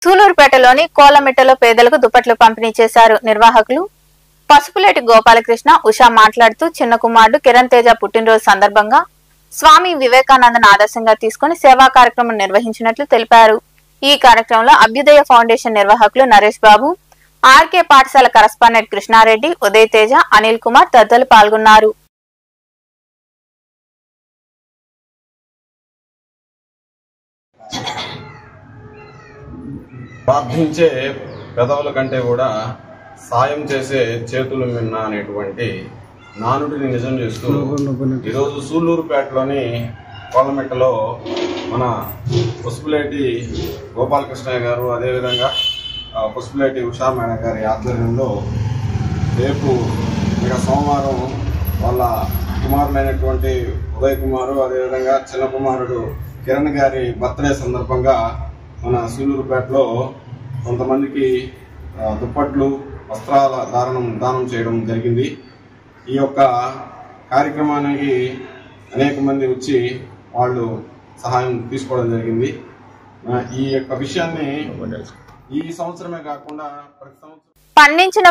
సూలూరుపేటలోని కోలమిట్టలో పేదలకు దుప్పట్లు పంపిణీ చేశారు నిర్వాహకులు. పసుపులేటి గోపాలకృష్ణ ఉషా మాట్లాడుతూ చిన్న కుమారుడు కిరణ్ తేజ పుట్టినరోజు సందర్భంగా స్వామి వివేకానందను ఆదర్శంగా తీసుకుని సేవా కార్యక్రమం నిర్వహించినట్లు తెలిపారు. ఈ కార్యక్రమంలో అభ్యుదయ ఫౌండేషన్ నిర్వాహకులు నరేష్ బాబు, ఆర్కే పాఠశాల కరస్పాండెంట్ కృష్ణారెడ్డి, ఉదయ్ తేజ, అనిల్ కుమార్ తదితరులు పాల్గొన్నారు. ప్రార్థించే పెదవుల కంటే కూడా సాయం చేసే చేతులు మిన్న అనేటువంటి నానుడిని నిజం చేస్తూ ఈరోజు సూళ్లూరుపేటలోని కోలమిట్టలో మన పసుపులేటి గోపాలకృష్ణయ్య గారు, అదేవిధంగా పసుపులేటి ఉషా మేడం గారి ఆధ్వర్యంలో రేపు ఇక సోమవారం వాళ్ళ కుమారులైనటువంటి ఉదయ్ కుమారు, అదేవిధంగా చిన్న కుమారుడు కిరణ్ గారి బర్త్డే సందర్భంగా మన సూళ్లూరుపేటలో కొంతమందికి దుప్పట్లు, వస్త్రాల దానం చేయడం జరిగింది. ఈ యొక్క కార్యక్రమానికి అనేక మంది వచ్చి వాళ్ళు సహాయం తీసుకోవడం జరిగింది. ఈ యొక్క విషయాన్ని ఈ సంవత్సరమే కాకుండా ప్రతి సంవత్సరం పండించిన